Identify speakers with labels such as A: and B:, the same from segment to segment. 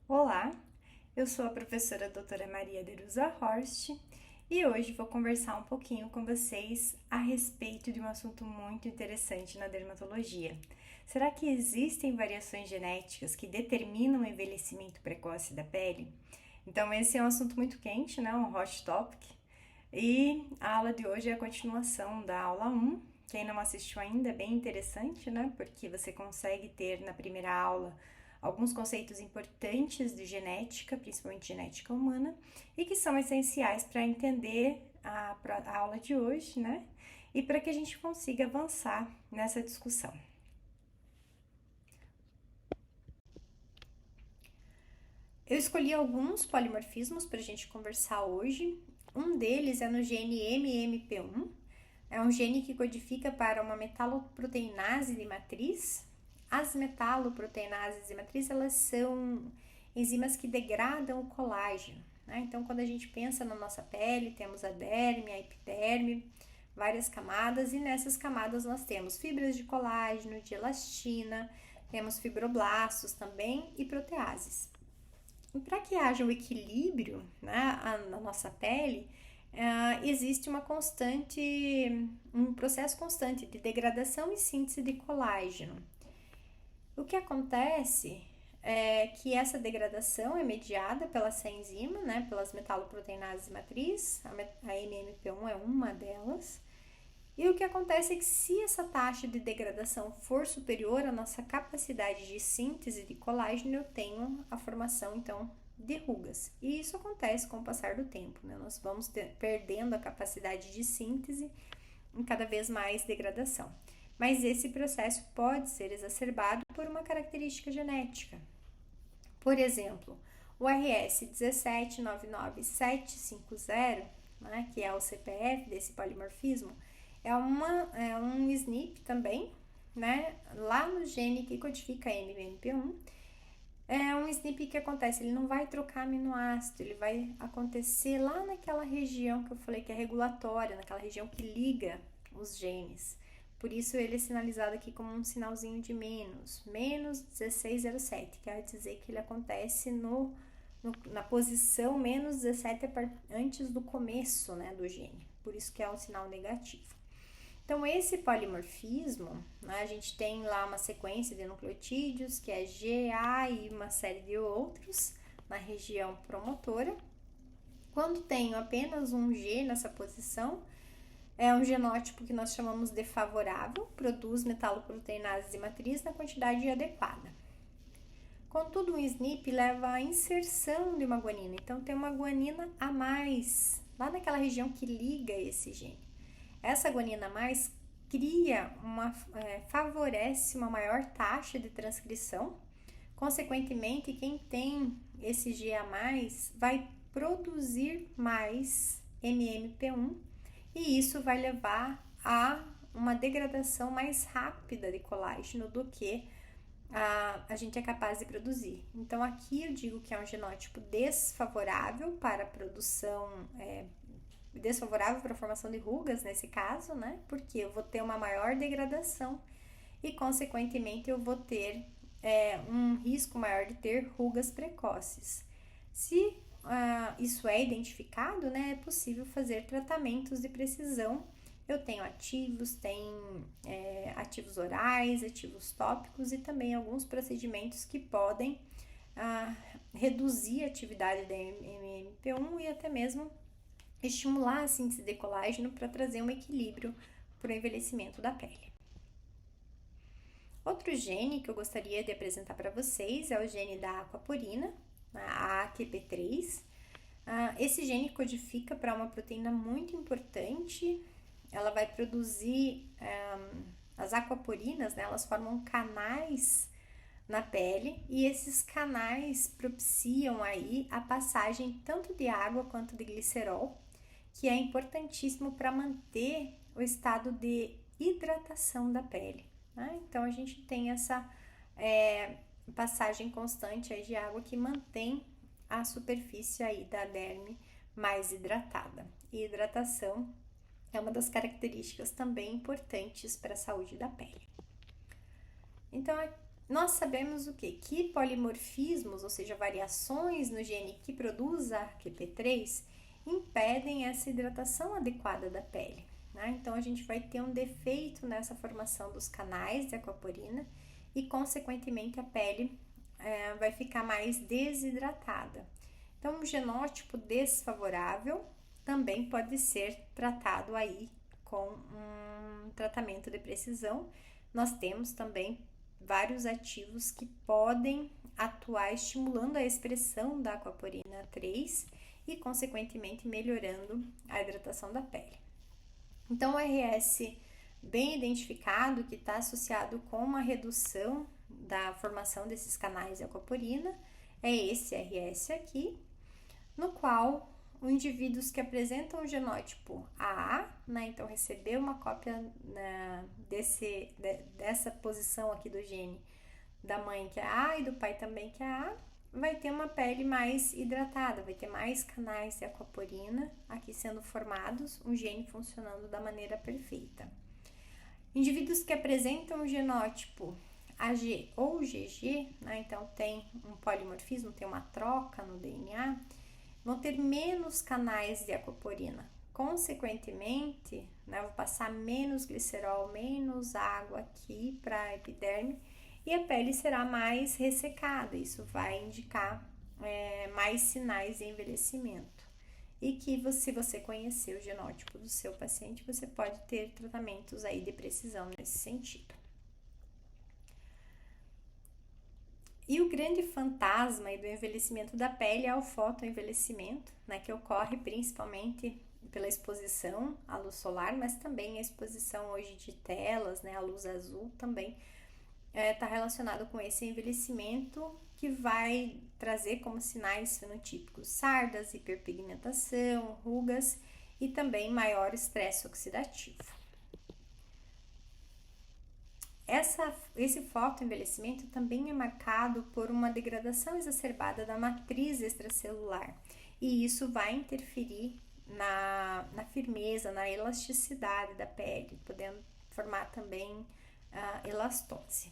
A: Olá, eu sou a professora doutora Maria Derusa Horst e hoje vou conversar um pouquinho com vocês a respeito de um assunto muito interessante na dermatologia. Será que existem variações genéticas que determinam o envelhecimento precoce da pele? Então esse é um assunto muito quente, né? Um hot topic. E a aula de hoje é a continuação da aula 1. Quem não assistiu ainda é bem interessante, né? Porque você consegue ter na primeira aula alguns conceitos importantes de genética, principalmente genética humana, e que são essenciais para entender a aula de hoje, né? E para que a gente consiga avançar nessa discussão. Eu escolhi alguns polimorfismos para a gente conversar hoje. Um deles é no gene MMP1. É um gene que codifica para uma metaloproteinase de matriz. As metaloproteinases de matriz, elas são enzimas que degradam o colágeno, né? Então, quando a gente pensa na nossa pele, temos a derme, a epiderme, várias camadas, e nessas camadas nós temos fibras de colágeno, de elastina, temos fibroblastos também e proteases. E para que haja um equilíbrio, né, na nossa pele, existe um processo constante de degradação e síntese de colágeno. O que acontece é que essa degradação é mediada pela essa enzima, né, pelas metaloproteinases matriz, a MMP1 é uma delas. E o que acontece é que se essa taxa de degradação for superior à nossa capacidade de síntese de colágeno, eu tenho a formação, então, de rugas. E isso acontece com o passar do tempo, né? Nós vamos perdendo a capacidade de síntese em cada vez mais degradação. Mas esse processo pode ser exacerbado por uma característica genética. Por exemplo, o RS 1799750, né, que é o CPF desse polimorfismo, é um SNP também, né, lá no gene que codifica MMP1. É um SNP que acontece, ele não vai trocar aminoácido, ele vai acontecer lá naquela região que eu falei que é regulatória, naquela região que liga os genes. Por isso ele é sinalizado aqui como um sinalzinho de menos 1607, quer dizer que ele acontece na posição menos 17 antes do começo, né, do gene, por isso que é um sinal negativo. Então, esse polimorfismo, né, a gente tem lá uma sequência de nucleotídeos, que é GA e uma série de outros, na região promotora. Quando tenho apenas um G nessa posição, é um genótipo que nós chamamos de favorável, produz metaloproteinases de matriz na quantidade adequada. Contudo, um SNP leva à inserção de uma guanina, então tem uma guanina a mais, lá naquela região que liga esse gene. Essa guanina a mais favorece uma maior taxa de transcrição. Consequentemente, quem tem esse G a mais vai produzir mais MMP1 e isso vai levar a uma degradação mais rápida de colágeno do que a gente é capaz de produzir. Então, aqui eu digo que é um genótipo desfavorável para a produção, desfavorável para a formação de rugas nesse caso, né? Porque eu vou ter uma maior degradação e, consequentemente, eu vou ter um risco maior de ter rugas precoces. Se isso é identificado, né, é possível fazer tratamentos de precisão. Eu tenho ativos, ativos orais, ativos tópicos e também alguns procedimentos que podem reduzir a atividade da MMP1 e até mesmo estimular a síntese de colágeno para trazer um equilíbrio para o envelhecimento da pele. Outro gene que eu gostaria de apresentar para vocês é o gene da aquaporina, a AQP3. Esse gene codifica para uma proteína muito importante. Ela vai produzir as aquaporinas, né? Elas formam canais na pele e esses canais propiciam aí a passagem tanto de água quanto de glicerol, que é importantíssimo para manter o estado de hidratação da pele, né? Então a gente tem essa passagem constante aí de água que mantém a superfície aí da derme mais hidratada. E hidratação é uma das características também importantes para a saúde da pele. Então, nós sabemos o quê? Que polimorfismos, ou seja, variações no gene que produz ARQP3, impedem essa hidratação adequada da pele, né? Então, a gente vai ter um defeito nessa formação dos canais de aquaporina e, consequentemente, a pele vai ficar mais desidratada. Então, um genótipo desfavorável também pode ser tratado aí com um tratamento de precisão. Nós temos também vários ativos que podem atuar estimulando a expressão da aquaporina 3 e, consequentemente, melhorando a hidratação da pele. Então, o RS bem identificado, que está associado com uma redução da formação desses canais de aquaporina, é esse RS aqui, no qual os indivíduos que apresentam o genótipo AA, né, então recebeu uma cópia dessa posição aqui do gene da mãe que é A e do pai também que é A, vai ter uma pele mais hidratada, vai ter mais canais de aquaporina aqui sendo formados, um gene funcionando da maneira perfeita. Indivíduos que apresentam o genótipo AG ou GG, né, então tem um polimorfismo, tem uma troca no DNA, vão ter menos canais de aquaporina. Consequentemente, né, vou passar menos glicerol, menos água aqui para a epiderme e a pele será mais ressecada. Isso vai indicar mais sinais de envelhecimento. E que se você conhecer o genótipo do seu paciente, você pode ter tratamentos aí de precisão nesse sentido. E o grande fantasma do envelhecimento da pele é o fotoenvelhecimento, né, que ocorre principalmente pela exposição à luz solar, mas também a exposição hoje de telas, né, à luz azul também está relacionado com esse envelhecimento que vai trazer como sinais fenotípicos sardas, hiperpigmentação, rugas e também maior estresse oxidativo. Esse fotoenvelhecimento também é marcado por uma degradação exacerbada da matriz extracelular e isso vai interferir na firmeza, na elasticidade da pele, podendo formar também elastose.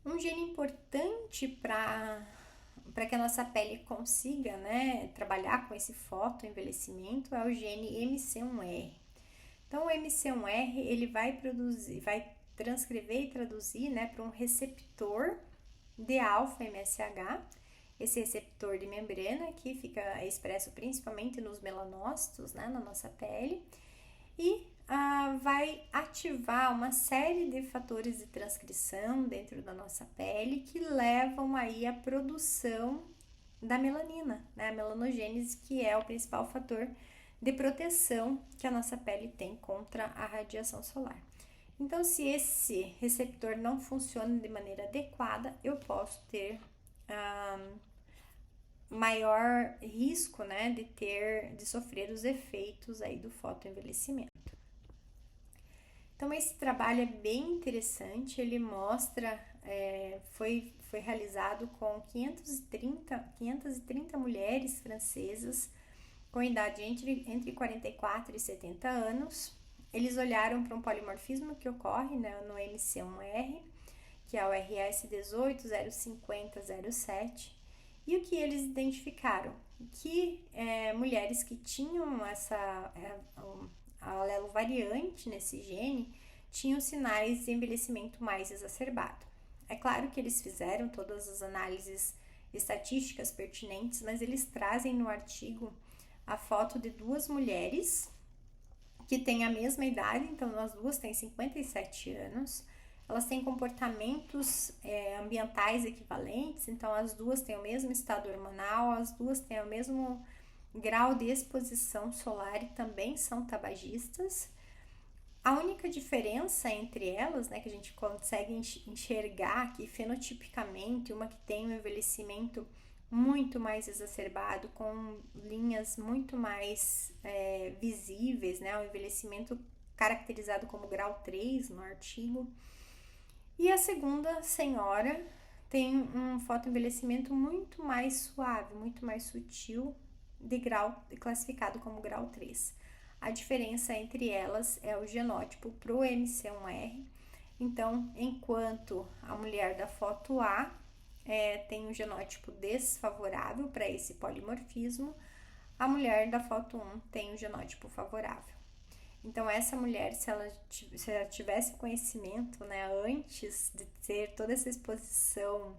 A: Um gene importante para que a nossa pele consiga, né, trabalhar com esse fotoenvelhecimento é o gene MC1R. Então, o MC1R ele vai transcrever e traduzir, né, para um receptor de alfa-MSH. Esse receptor de membrana que fica expresso principalmente nos melanócitos, né, na nossa pele, e vai ativar uma série de fatores de transcrição dentro da nossa pele que levam aí à produção da melanina, né, a melanogênese, que é o principal fator de proteção que a nossa pele tem contra a radiação solar. Então, se esse receptor não funciona de maneira adequada, eu posso ter maior risco, né, de sofrer os efeitos aí do fotoenvelhecimento. Então, esse trabalho é bem interessante, ele mostra, foi realizado com 530 mulheres francesas com idade entre 44 e 70 anos. Eles olharam para um polimorfismo que ocorre, né, no MC1R, que é o RS 18.050.07, e o que eles identificaram? Que mulheres que tinham essa alelo variante nesse gene tinham sinais de envelhecimento mais exacerbado. É claro que eles fizeram todas as análises estatísticas pertinentes, mas eles trazem no artigo a foto de duas mulheres que têm a mesma idade, então as duas têm 57 anos, elas têm comportamentos ambientais equivalentes, então as duas têm o mesmo estado hormonal, as duas têm o mesmo grau de exposição solar e também são tabagistas. A única diferença entre elas, né, que a gente consegue enxergar aqui fenotipicamente, uma que tem um envelhecimento muito mais exacerbado, com linhas muito mais visíveis, né, um envelhecimento caracterizado como grau 3 no artigo. E a segunda senhora tem um fotoenvelhecimento muito mais suave, muito mais sutil, classificado como grau 3. A diferença entre elas é o genótipo pro MC1R Então, enquanto a mulher da foto A tem um genótipo desfavorável para esse polimorfismo, a mulher da foto 1 tem um genótipo favorável. Então, essa mulher, se ela tivesse conhecimento, né, antes de ter toda essa exposição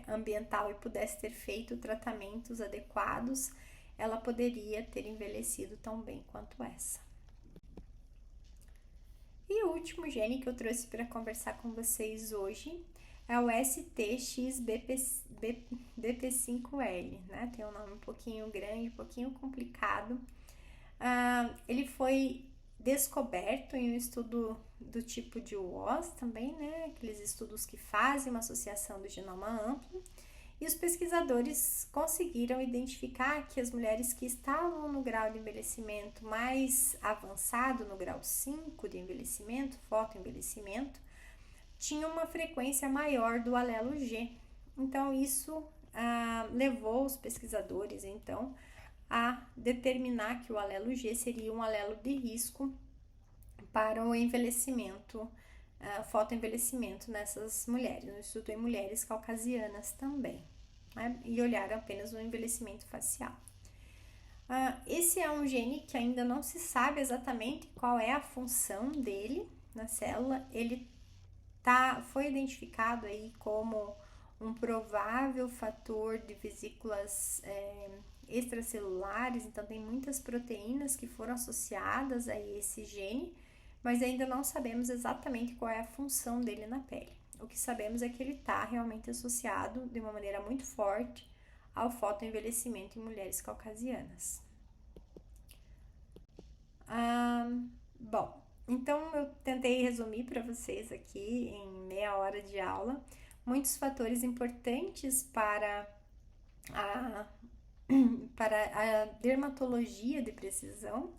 A: ambiental e pudesse ter feito tratamentos adequados, ela poderia ter envelhecido tão bem quanto essa. E o último gene que eu trouxe para conversar com vocês hoje é o STXBP5L, né? Tem um nome um pouquinho grande, um pouquinho complicado. Ele foi descoberto em um estudo do tipo de WOS também, né? Aqueles estudos que fazem uma associação do genoma amplo. E os pesquisadores conseguiram identificar que as mulheres que estavam no grau de envelhecimento mais avançado, no grau 5 de envelhecimento, fotoenvelhecimento, tinham uma frequência maior do alelo G. Então, isso levou os pesquisadores, então, a determinar que o alelo G seria um alelo de risco para o envelhecimento, fotoenvelhecimento nessas mulheres, no estudo em mulheres caucasianas também, né? E olharam apenas o envelhecimento facial. Esse é um gene que ainda não se sabe exatamente qual é a função dele na célula. Ele foi identificado aí como um provável fator de vesículas extracelulares, então tem muitas proteínas que foram associadas a esse gene, mas ainda não sabemos exatamente qual é a função dele na pele. O que sabemos é que ele está realmente associado de uma maneira muito forte ao fotoenvelhecimento em mulheres caucasianas. Bom, então eu tentei resumir para vocês aqui em meia hora de aula muitos fatores importantes para a dermatologia de precisão,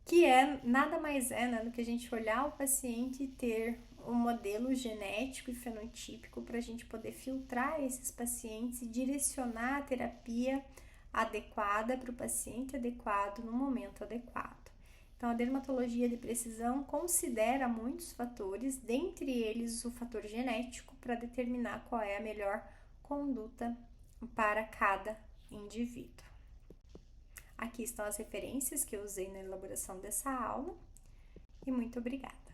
A: que nada mais né, do que a gente olhar o paciente e ter um modelo genético e fenotípico para a gente poder filtrar esses pacientes e direcionar a terapia adequada para o paciente adequado no momento adequado. Então, a dermatologia de precisão considera muitos fatores, dentre eles o fator genético, para determinar qual é a melhor conduta para cada indivíduo. Aqui estão as referências que eu usei na elaboração dessa aula e muito obrigada.